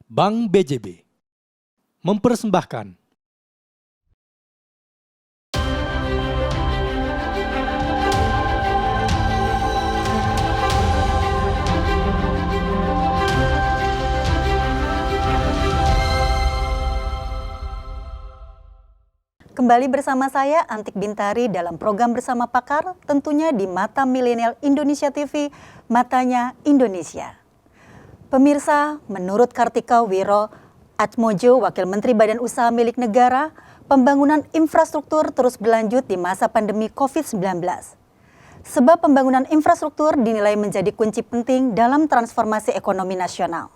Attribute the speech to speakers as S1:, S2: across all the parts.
S1: Bank BJB mempersembahkan
S2: Kembali bersama saya, Antik Bintari, dalam program Bersama Pakar, tentunya di Mata Milenial Indonesia TV, Matanya Indonesia. Pemirsa, menurut Kartika Wiro Atmojo, Wakil Menteri Badan Usaha Milik Negara, pembangunan infrastruktur terus berlanjut di masa pandemi COVID-19. Sebab pembangunan infrastruktur dinilai menjadi kunci penting dalam transformasi ekonomi nasional.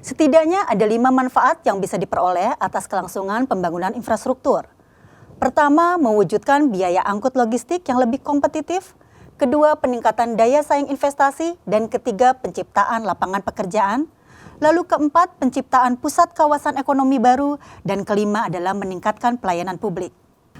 S2: Setidaknya ada 5 manfaat yang bisa diperoleh atas kelangsungan pembangunan infrastruktur. Pertama, mewujudkan biaya angkut logistik yang lebih kompetitif. Kedua, peningkatan daya saing investasi. Dan ketiga, penciptaan lapangan pekerjaan. Lalu keempat, penciptaan pusat kawasan ekonomi baru. Dan kelima adalah meningkatkan pelayanan publik.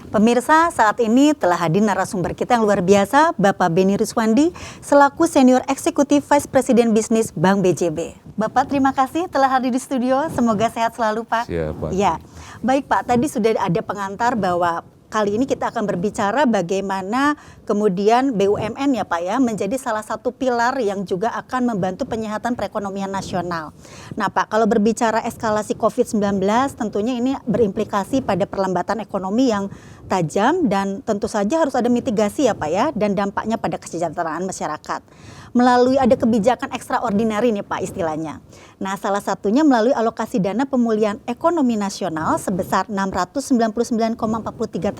S2: Pemirsa, saat ini telah hadir narasumber kita yang luar biasa, Bapak Beni Ruswandi, selaku Senior Eksekutif Vice President Bisnis Bank BJB. Bapak, terima kasih telah hadir di studio. Semoga sehat selalu, Pak.
S3: Siap, Pak.
S2: Ya, baik Pak. Tadi sudah ada pengantar bahwa kali ini kita akan berbicara bagaimana kemudian BUMN ya Pak ya menjadi salah satu pilar yang juga akan membantu penyehatan perekonomian nasional. Nah Pak, kalau berbicara eskalasi COVID-19 tentunya ini berimplikasi pada perlambatan ekonomi yang tajam dan tentu saja harus ada mitigasi ya Pak ya dan dampaknya pada kesejahteraan masyarakat. Melalui ada kebijakan ekstraordinari nih Pak istilahnya. Nah salah satunya melalui alokasi dana pemulihan ekonomi nasional sebesar 699,43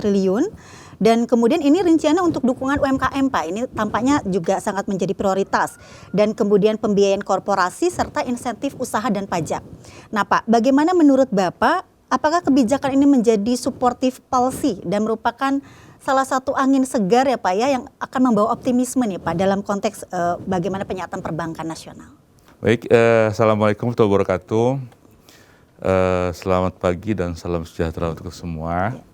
S2: triliun dan kemudian ini rinciannya untuk dukungan UMKM Pak. Ini tampaknya juga sangat menjadi prioritas dan kemudian pembiayaan korporasi serta insentif usaha dan pajak. Nah Pak, bagaimana menurut Bapak, apakah kebijakan ini menjadi supportive policy dan merupakan salah satu angin segar ya Pak ya yang akan membawa optimisme nih Pak dalam konteks bagaimana penyihatan perbankan nasional?
S3: Baik, Assalamualaikum warahmatullahi wabarakatuh. Selamat pagi dan salam sejahtera untuk semua. Ya.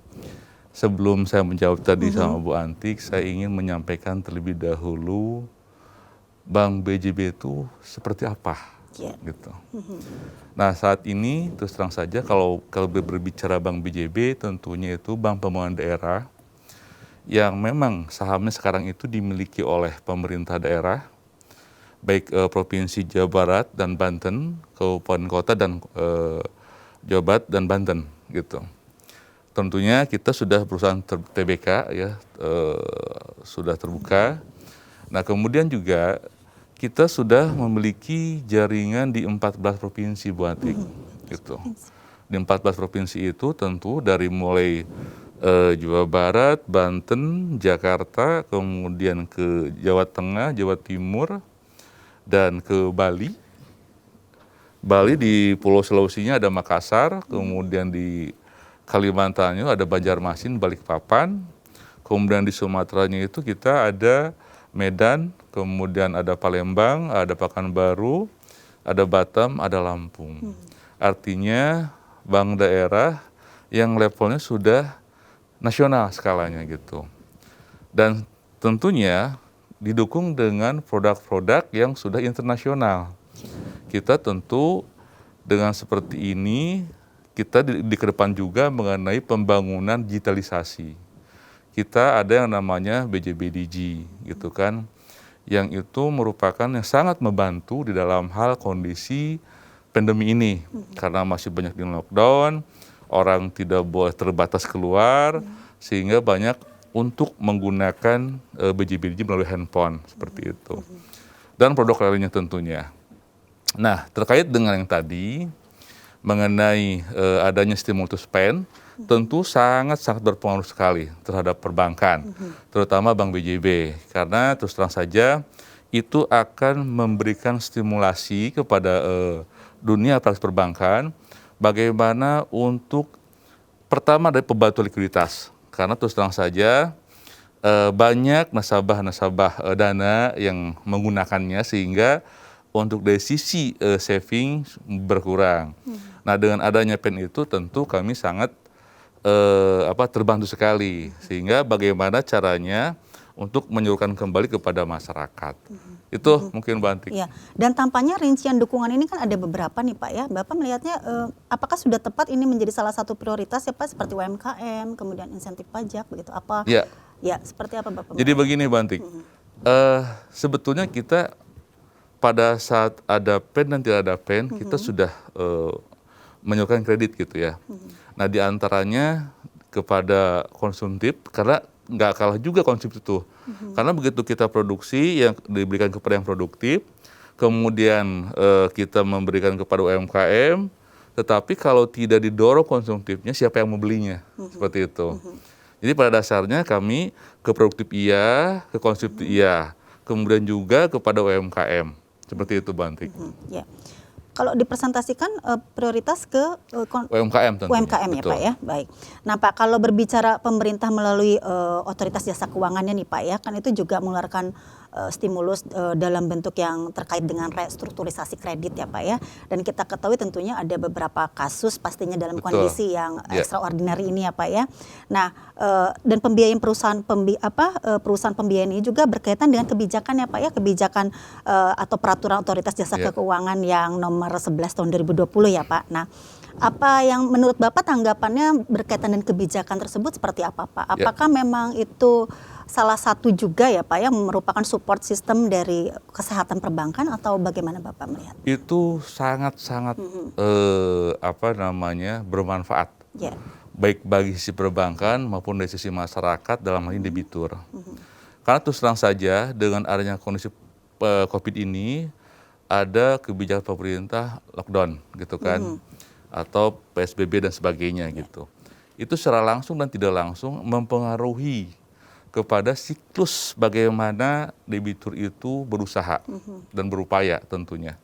S3: Sebelum saya menjawab tadi sama Bu Antik, saya ingin menyampaikan terlebih dahulu Bank BJB itu seperti apa, gitu. Nah saat ini terus terang saja kalau berbicara Bank BJB tentunya itu Bank Pembangunan Daerah yang memang sahamnya sekarang itu dimiliki oleh pemerintah daerah, baik Provinsi Jawa Barat dan Banten, Kabupaten Kota dan Jawa Barat dan Banten, gitu. Tentunya kita sudah perusahaan TBK ya, sudah terbuka. Nah kemudian juga kita sudah memiliki jaringan di 14 provinsi Bu Atik, gitu. Di 14 provinsi itu tentu dari mulai Jawa Barat, Banten, Jakarta, kemudian ke Jawa Tengah, Jawa Timur, dan ke Bali. Bali di Pulau Sulawesinya ada Makassar, kemudian di Kalimantannya ada Banjarmasin, Balikpapan, kemudian di Sumateranya itu kita ada Medan, kemudian ada Palembang, ada Pekanbaru, ada Batam, ada Lampung. Artinya bank daerah yang levelnya sudah nasional skalanya gitu. Dan tentunya didukung dengan produk-produk yang sudah internasional. Kita tentu dengan seperti ini, kita di kedepan juga mengenai pembangunan digitalisasi. Kita ada yang namanya BJBDG gitu kan, yang itu merupakan yang sangat membantu di dalam hal kondisi pandemi ini. Karena masih banyak di lockdown, orang tidak boleh terbatas keluar, sehingga banyak untuk menggunakan BJBDG melalui handphone, seperti itu. Dan produk lainnya tentunya. Nah, terkait dengan yang tadi, mengenai adanya stimulus spend, tentu sangat berpengaruh sekali terhadap perbankan, terutama Bank BJB. Karena terus terang saja, itu akan memberikan stimulasi kepada dunia praktis perbankan, bagaimana untuk pertama dari pembantu likuiditas, karena terus terang saja banyak nasabah-nasabah dana yang menggunakannya sehingga untuk dari sisi saving berkurang. Nah dengan adanya PEN itu tentu kami sangat terbantu sekali, sehingga bagaimana caranya untuk menyuruhkan kembali kepada masyarakat. Itu mungkin Mbak Antik.
S2: Ya, dan tampaknya rincian dukungan ini kan ada beberapa nih Pak ya. Bapak melihatnya apakah sudah tepat ini menjadi salah satu prioritas ya Pak, seperti UMKM, kemudian insentif pajak begitu. Apa?
S3: Ya.
S2: Ya, seperti apa Bapak?
S3: Jadi begini Mbak Antik, sebetulnya kita pada saat ada PEN dan tidak ada PEN, kita sudah menyuruhkan kredit gitu ya. Nah di antaranya kepada konsumtif, karena nggak kalah juga konsumtif itu. Karena begitu kita produksi yang diberikan kepada yang produktif, kemudian kita memberikan kepada UMKM, tetapi kalau tidak didorong konsumtifnya, siapa yang membelinya? Seperti itu. Jadi pada dasarnya kami ke produktif iya, ke konsumtif iya, kemudian juga kepada UMKM. Seperti itu Bantik.
S2: Ya. Kalau dipresentasikan prioritas ke
S3: UMKM tentunya.
S2: UMKM ya
S3: Betul.
S2: Pak ya, baik. Nah Pak, kalau berbicara pemerintah melalui otoritas jasa keuangannya nih Pak ya, kan itu juga mengeluarkan stimulus dalam bentuk yang terkait dengan restrukturisasi kredit ya Pak ya. Dan kita ketahui tentunya ada beberapa kasus pastinya dalam
S3: Betul.
S2: kondisi yang extraordinary ini ya Pak ya. Nah dan pembiayaan perusahaan pembiayaan ini juga berkaitan dengan kebijakan ya Pak ya, kebijakan atau peraturan otoritas jasa keuangan yang nomor 11 tahun 2020 ya Pak. Nah, apa yang menurut Bapak tanggapannya berkaitan dengan kebijakan tersebut seperti apa Pak? Apakah memang itu salah satu juga ya Pak yang merupakan support system dari kesehatan perbankan atau bagaimana Bapak melihat?
S3: Itu sangat-sangat bermanfaat.
S2: Ya.
S3: Baik bagi sisi perbankan maupun dari sisi masyarakat dalam hal ini debitur. Karena terus terang saja dengan adanya kondisi COVID ini ada kebijakan pemerintah lockdown gitu kan, atau PSBB dan sebagainya gitu. Itu secara langsung dan tidak langsung mempengaruhi kepada siklus bagaimana debitur itu berusaha dan berupaya tentunya.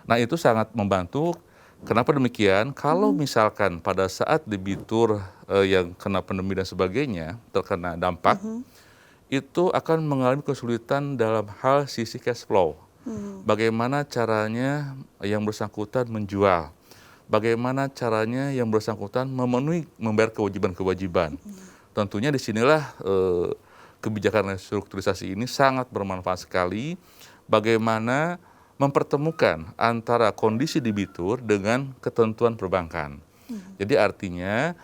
S3: Nah itu sangat membantu. Kenapa demikian? Kalau misalkan pada saat debitur yang kena pandemi dan sebagainya terkena dampak, itu akan mengalami kesulitan dalam hal sisi cash flow. Bagaimana caranya yang bersangkutan menjual? Bagaimana caranya yang bersangkutan membayar kewajiban-kewajiban? Tentunya disinilah kebijakan restrukturisasi ini sangat bermanfaat sekali. Bagaimana mempertemukan antara kondisi debitur dengan ketentuan perbankan. Jadi artinya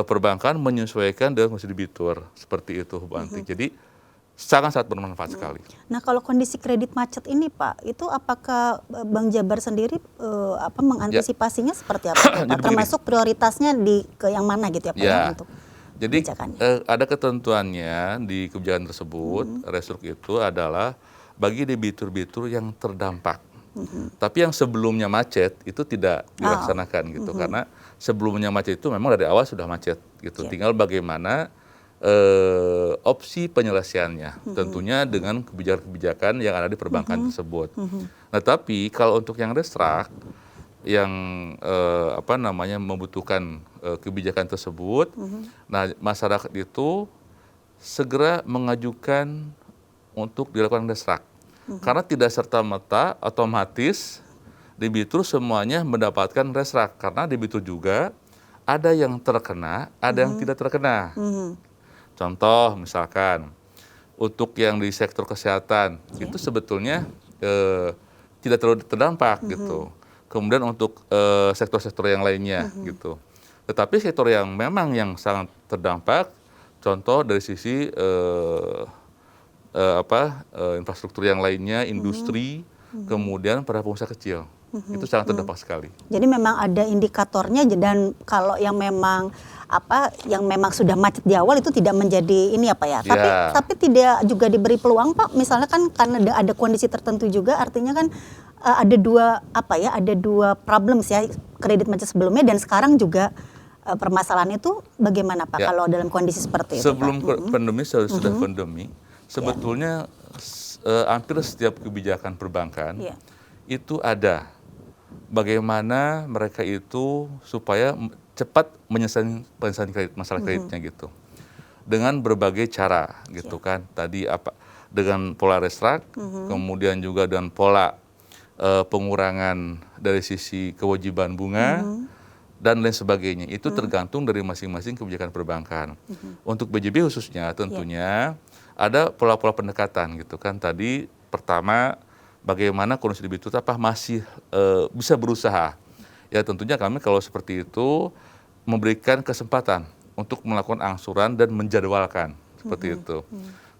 S3: perbankan menyesuaikan dengan kondisi debitur seperti itu, Bu Antik. Jadi sangat bermanfaat sekali.
S2: Nah kalau kondisi kredit macet ini Pak, itu apakah Bank Jabar sendiri mengantisipasinya seperti apa Pak? Termasuk prioritasnya ke yang mana gitu ya Pak ya, untuk
S3: jadi ada ketentuannya di kebijakan tersebut. Restruk itu adalah bagi debitur-debitur yang terdampak. Tapi yang sebelumnya macet itu tidak dilaksanakan gitu, karena sebelumnya macet itu memang dari awal sudah macet gitu. Tinggal bagaimana opsi penyelesaiannya, tentunya dengan kebijakan-kebijakan yang ada di perbankan tersebut. Nah, tapi kalau untuk yang restruk, yang membutuhkan kebijakan tersebut, nah masyarakat itu segera mengajukan untuk dilakukan restruk, karena tidak serta-merta otomatis debitur semuanya mendapatkan restruk, karena debitur juga ada yang terkena, ada yang tidak terkena. Contoh misalkan untuk yang di sektor kesehatan itu sebetulnya tidak terlalu terdampak gitu. Kemudian untuk sektor-sektor yang lainnya gitu. Tetapi sektor yang memang yang sangat terdampak, contoh dari sisi infrastruktur yang lainnya, industri, kemudian para pengusaha kecil, itu sangat terdampak sekali.
S2: Jadi memang ada indikatornya, dan kalau yang memang sudah macet di awal itu tidak menjadi ini ya. Tapi tidak juga diberi peluang Pak. Misalnya kan karena ada kondisi tertentu juga, artinya kan ada dua problems ya, kredit macet sebelumnya dan sekarang juga permasalahan itu bagaimana Pak kalau dalam kondisi seperti itu?
S3: Sebelum pandemi, sudah pandemi, sebetulnya hampir setiap kebijakan perbankan itu ada bagaimana mereka itu supaya cepat menyelesaikan kredit, masalah kreditnya gitu, dengan berbagai cara gitu kan. Tadi dengan pola restruk, kemudian juga dengan pola pengurangan dari sisi kewajiban bunga dan lain sebagainya. Itu tergantung dari masing-masing kebijakan perbankan. Untuk BJB khususnya tentunya ada pola-pola pendekatan gitu kan. Tadi pertama bagaimana kondisi debitur masih bisa berusaha. Ya tentunya kami kalau seperti itu memberikan kesempatan untuk melakukan angsuran dan menjadwalkan seperti itu.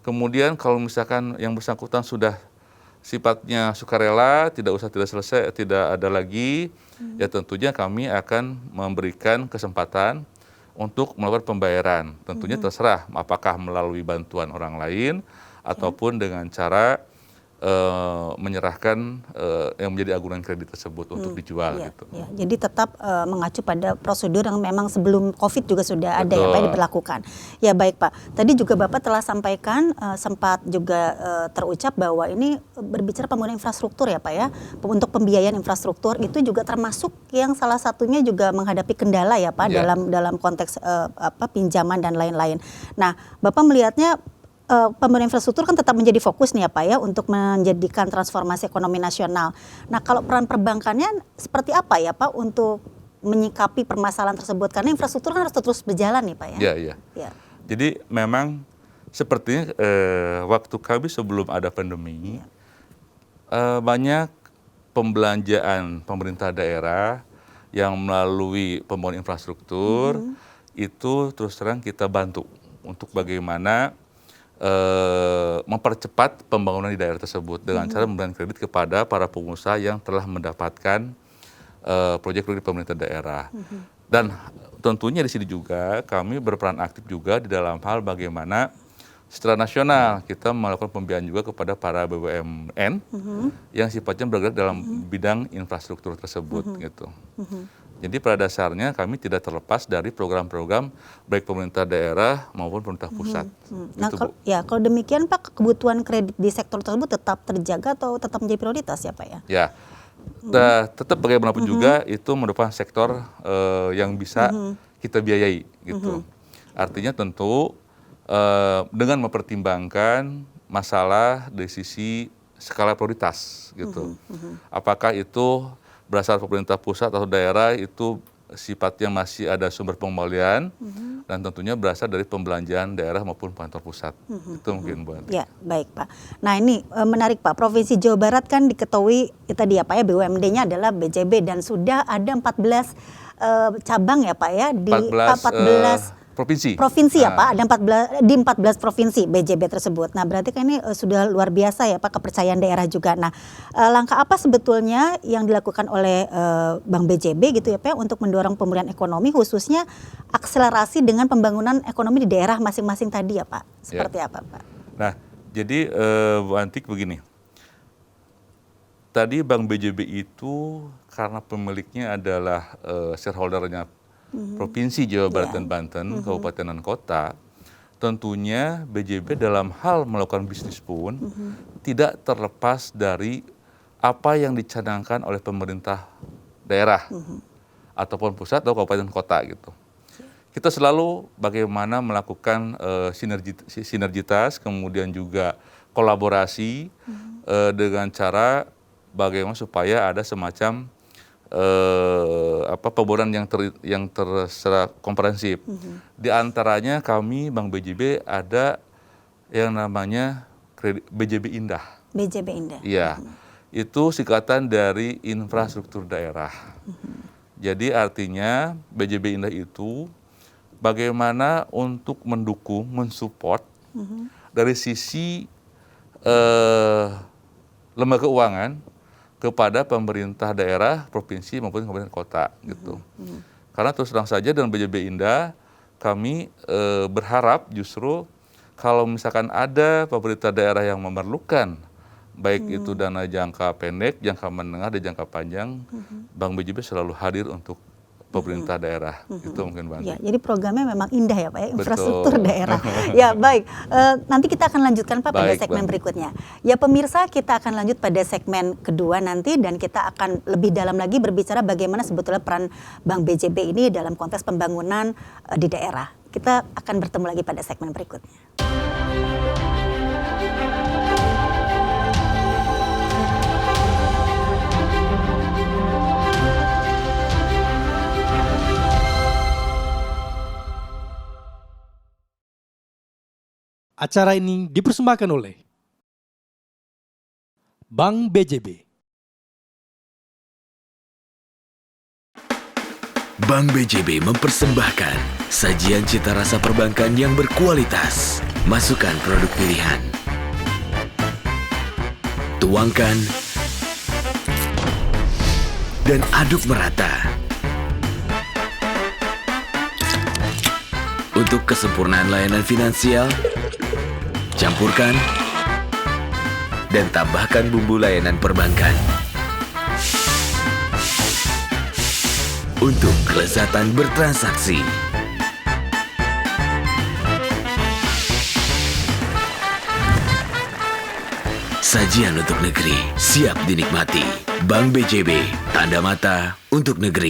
S3: Kemudian kalau misalkan yang bersangkutan sudah sifatnya sukarela, tidak selesai, tidak ada lagi, ya tentunya kami akan memberikan kesempatan untuk melakukan pembayaran. Tentunya terserah apakah melalui bantuan orang lain ataupun dengan cara menyerahkan yang menjadi agunan kredit tersebut untuk dijual gitu.
S2: Ya. Jadi tetap mengacu pada prosedur yang memang sebelum COVID juga sudah ada ya Pak diberlakukan. Ya baik Pak. Tadi juga Bapak telah sampaikan sempat juga terucap bahwa ini berbicara pembangunan infrastruktur ya Pak ya. Untuk pembiayaan infrastruktur itu juga termasuk yang salah satunya juga menghadapi kendala ya Pak dalam konteks pinjaman dan lain-lain. Nah, Bapak melihatnya pembangunan infrastruktur kan tetap menjadi fokus nih ya Pak ya untuk menjadikan transformasi ekonomi nasional. Nah kalau peran perbankannya seperti apa ya Pak untuk menyikapi permasalahan tersebut? Karena infrastruktur kan harus terus berjalan nih Pak ya.
S3: Iya. Jadi memang sepertinya waktu kami sebelum ada pandemi banyak pembelanjaan pemerintah daerah yang melalui pembangunan infrastruktur itu terus terang kita bantu untuk bagaimana mempercepat pembangunan di daerah tersebut dengan cara memberikan kredit kepada para pengusaha yang telah mendapatkan proyek-proyek pemerintah daerah. Dan tentunya di sini juga kami berperan aktif juga di dalam hal bagaimana secara nasional kita melakukan pembiayaan juga kepada para BUMN yang sifatnya bergerak dalam bidang infrastruktur tersebut gitu. Jadi pada dasarnya kami tidak terlepas dari program-program baik pemerintah daerah maupun pemerintah pusat.
S2: Nah, kalau demikian Pak, kebutuhan kredit di sektor tersebut tetap terjaga atau tetap menjadi prioritas ya Pak ya?
S3: Ya, tetap bagaimanapun juga itu merupakan sektor yang bisa kita biayai gitu. Artinya tentu dengan mempertimbangkan masalah dari sisi skala prioritas gitu. Apakah itu berasal pemerintah pusat atau daerah itu sifatnya masih ada sumber pengembalian dan tentunya berasal dari pembelanjaan daerah maupun kantor pusat. Itu mungkin Bu Anti.
S2: Ya, baik Pak. Nah ini menarik Pak, Provinsi Jawa Barat kan diketahui tadi ya Pak ya BUMD-nya adalah BJB dan sudah ada 14 cabang ya Pak ya di 14 provinsi ya Pak, ada 14 provinsi BJB tersebut. Nah berarti kan ini sudah luar biasa ya Pak kepercayaan daerah juga. Nah langkah apa sebetulnya yang dilakukan oleh Bank BJB gitu ya Pak untuk mendorong pemulihan ekonomi khususnya akselerasi dengan pembangunan ekonomi di daerah masing-masing tadi ya Pak? Seperti apa Pak?
S3: Nah jadi Bu Antik begini, tadi Bank BJB itu karena pemiliknya adalah shareholdernya Provinsi Jawa Barat dan Banten, kabupaten dan kota, tentunya BJB dalam hal melakukan bisnis pun tidak terlepas dari apa yang dicanangkan oleh pemerintah daerah ataupun pusat atau kabupaten kota gitu. Kita selalu bagaimana melakukan sinergitas, kemudian juga kolaborasi dengan cara bagaimana supaya ada semacam pembangunan yang tersecara komprehensif. Di antaranya kami Bank BJB ada yang namanya BJB Indah.
S2: BJB Indah.
S3: Iya. Itu singkatan dari infrastruktur daerah. Jadi artinya BJB Indah itu bagaimana untuk mendukung, mensupport dari sisi lembaga keuangan kepada pemerintah daerah, provinsi maupun kabupaten kota gitu. Karena terus terang saja dengan BJB Indah kami berharap justru kalau misalkan ada pemerintah daerah yang memerlukan baik itu dana jangka pendek, jangka menengah, dan jangka panjang, Bank BJB selalu hadir untuk pemerintah daerah. Itu mungkin Bank.
S2: Ya, jadi programnya memang indah ya Pak ya, infrastruktur daerah. Ya baik, nanti kita akan lanjutkan Pak pada segmen berikutnya. Ya pemirsa, kita akan lanjut pada segmen kedua nanti dan kita akan lebih dalam lagi berbicara bagaimana sebetulnya peran Bank BJB ini dalam konteks pembangunan di daerah. Kita akan bertemu lagi pada segmen berikutnya.
S1: Acara ini dipersembahkan oleh Bank BJB.
S4: Bank BJB mempersembahkan sajian cita rasa perbankan yang berkualitas. Masukkan produk pilihan. Tuangkan dan aduk merata. Untuk kesempurnaan layanan finansial, campurkan dan tambahkan bumbu layanan perbankan. Untuk kelezatan bertransaksi. Sajian untuk negeri siap dinikmati. Bank BJB, tanda mata untuk negeri.